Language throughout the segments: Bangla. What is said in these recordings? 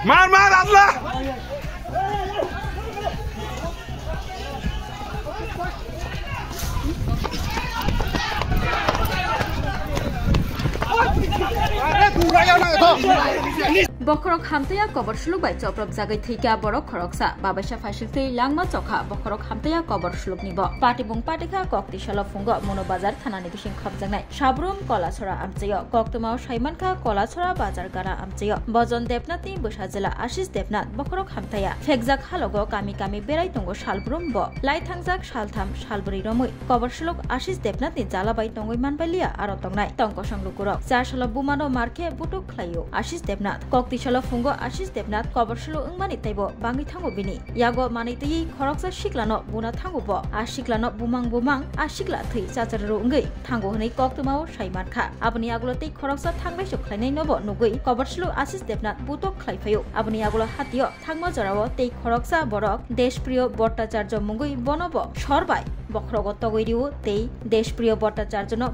মার মার আল্লাহ Bokorok hamtaya kobor suluk bai coprop jagai thika borok khoroksa babaisa fasil thei langma chokha bokorok hamtaya kobor suluk nibo patibung patika kokti shala fungo mono bazar thanani bising khapjangnai sabrum kolasora amcheyo koktmao saimankha kolasora bazar gara amcheyo bojon debnati bosa jela Ashish Debnath bokorok hamtaya fekjak halogo kami kami berai tongo salbrum bo lai thangjak saltham salbri romui kobor suluk Ashish Debnath ni jala bai tongoi manbailia aro tongnai tongko sanglukurok jar shala bumano marke butuk khlaio Ashish Debnath Tishala fungo Ashish Debnath kobor sulu ungmani taibo bangi thango bini yago manitei khoroksa shiklano buna thango bo ashiklano bumang ashikla thei chacharu ungai thango honei koktmao saimankha aboni agulotei khoroksa thangai sokhlainai nobo nugui kobor sulu Ashish Debnath butok khlaiphayo aboni agulo hatio thangma jorao tei khoroksa borok deshpriyo Bhattacharya mungui bonobo sorbai বখরগত গইরিও তেই দেশপ্রিয় ভট্টাচার্যনো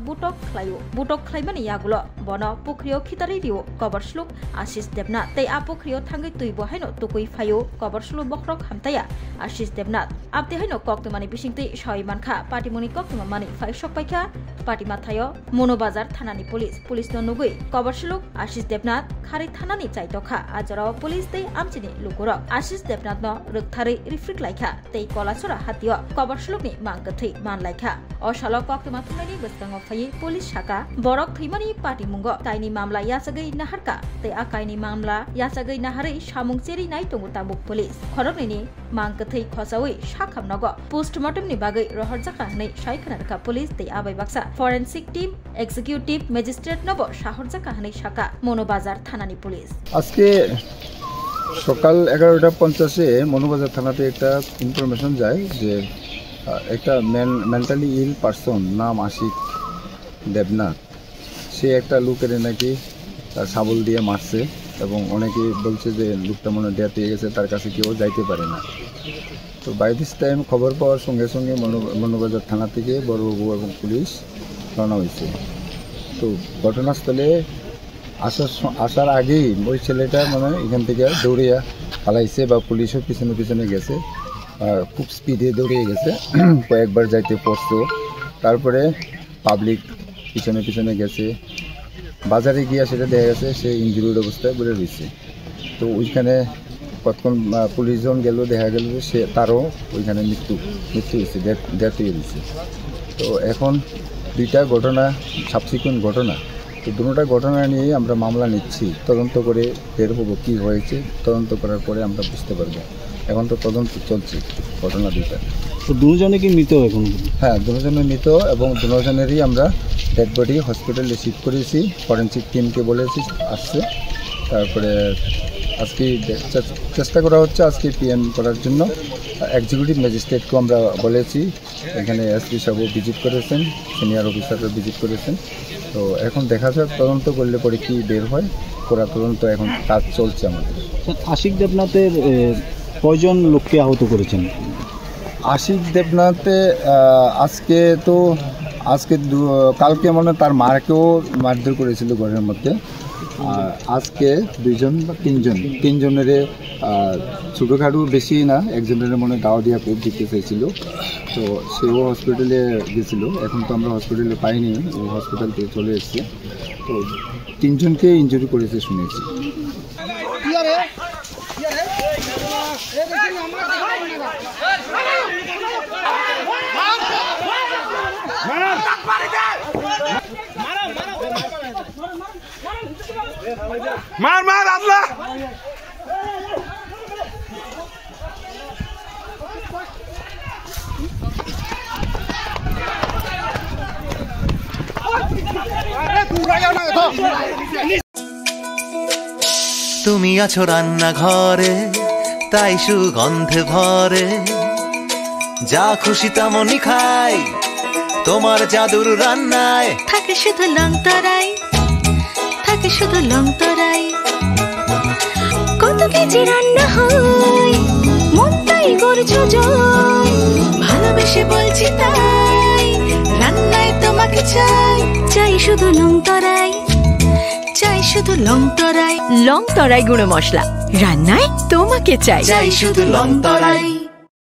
বুটক খাইমানি ইয়াগুলো বন পুক্রিয় খিতারিরিও কবরসলুক আশিস দেবনাথ তেই আপুক্রিয় থাঙ্গি তুই বহাইনো তুকুই ফাইও কবরসলু বখরক হামতায়া আশিস দেবনাথ আপতি হাইনো কক্তমানি বিসিংতি সয়মানখা পাটিমনি কক্তমানি ফাই সপাইখা পাটিমাথায় মনোবাজার থানানি পুলিশ নুগুই কবরসলুক আশিস দেবনাথ খারি থানানি চাইতখা আজরাও পুলিশ তেই আমচিনি লুকুরক আশিস দেবনাথ ন রুকথারি রিফ্রিক লাইখা তেই কলাছরা হাতিয় কবরসলুকনি মাং Thei man laikha o shalok koktma thumani bwskango phai police shaka borok thimani party mungo taini mamla yasagai naharka tei akaini mamla yasagai naharei samung cheri nai tongu tabuk police khorokni mangka thei khosawi shakhamnago postmortem ni bagai rohor jaka hanai saikhanarka police tei abai baksa forensic team executive magistrate nobo shahor jaka hanai shaka monobazar thanani police আজকে সকাল 11:50 এ মনোবাজার থানাতে একটা ইনফরমেশন যায় যে একটা মেন্টালি ইল পারসন নাম আশিক দেবনাথ সে একটা লোকের নাকি তার শাবল দিয়ে মারছে এবং অনেকে বলছে যে লোকটা মনে ডেথ হয়ে গেছে তার কাছে কেউ যাইতে পারে না তো বাই দিস টাইম খবর পাওয়ার সঙ্গে সঙ্গে মনোবাজার থানা থেকে বড়বাবু এবং পুলিশ রওনা হয়েছে তো ঘটনাস্থলে আসার আগেই ওই ছেলেটা মানে এখান থেকে দৌড়িয়া পালাইছে বা পুলিশও পিছনে গেছে খুব স্পিডে দৌড়িয়ে গেছে কয়েকবার যাইতে পড়তো তারপরে পাবলিক পিছনে গেছে বাজারে গিয়া সেটা দেখা গেছে সে ইনজুরির অবস্থায় পড়ে রয়েছে তো ওইখানে কতক্ষণ পুলিশজন গেল দেখা গেল যে সে তারও ওইখানে মৃত্যু হয়েছে ডেথ হয়ে গেছে তো এখন দুইটা ঘটনা সাবসিকুয়েন্ট ঘটনা তো দুটোটা ঘটনা নিয়ে আমরা মামলা নিচ্ছি তদন্ত করে বের হবো কী হয়েছে তদন্ত করার পরে আমরা বুঝতে পারবো এখন তো তদন্ত চলছে ঘটনা দুইটা তো দুজনে কি মৃত এখন হ্যাঁ দুজনে মৃত এবং দুজনেরই আমরা ডেড বডি হসপিটালে শিফট করেছি ফরেন্সিক টিমকে বলেছি আসছে তারপরে আজকে চেষ্টা করা হচ্ছে আজকে পিএম করার জন্য এক্সিকিউটিভ ম্যাজিস্ট্রেটকেও আমরা বলেছি এখানে এসপি সাহেবও ভিজিট করেছেন সিনিয়র অফিসাররা ভিজিট করেছেন তো এখন দেখা যাক তদন্ত করলে পরে কি বের হয় করা তদন্ত এখন কাজ চলছে আমাদের আশিক দেবনাথের কয়জন লোককে আহত করেছেন আশিক দেবনাথে আজকে কালকে মনে তার মাকেও মারধর করেছিল ঘরের মধ্যে আজকে দুইজন বা তিনজনের ছোটোখাটো বেশি না একজনের মনে গাও দিয়া কোপ দিতে চাইছিল তো সেও হসপিটালে গেছিলো এখন তো আমরা হসপিটালে পাইনি ও হসপিটাল থেকে চলে এসছে তো তিনজনকে ইনজুরি করেছে শুনেছি মার মার আল্লাহ তুমি আছো রান্না ঘরে তাই সুগন্ধে ভরে যা খুশি তেমনই খাই তোমার জাদুর রান্নায় থাকে শুধু লং তরাই কত কেজি রান্না হয় মন তাই করছো জয় ভালোবেসে বলছি তাই, রান্নায় তোমাকে চাই, চাই শুধু লং তরাই, চাই শুধু লং তরাই। লং তরাই গুঁড়ো মশলা, রান্নায় তোমাকে চাই, চাই শুধু লং তরাই।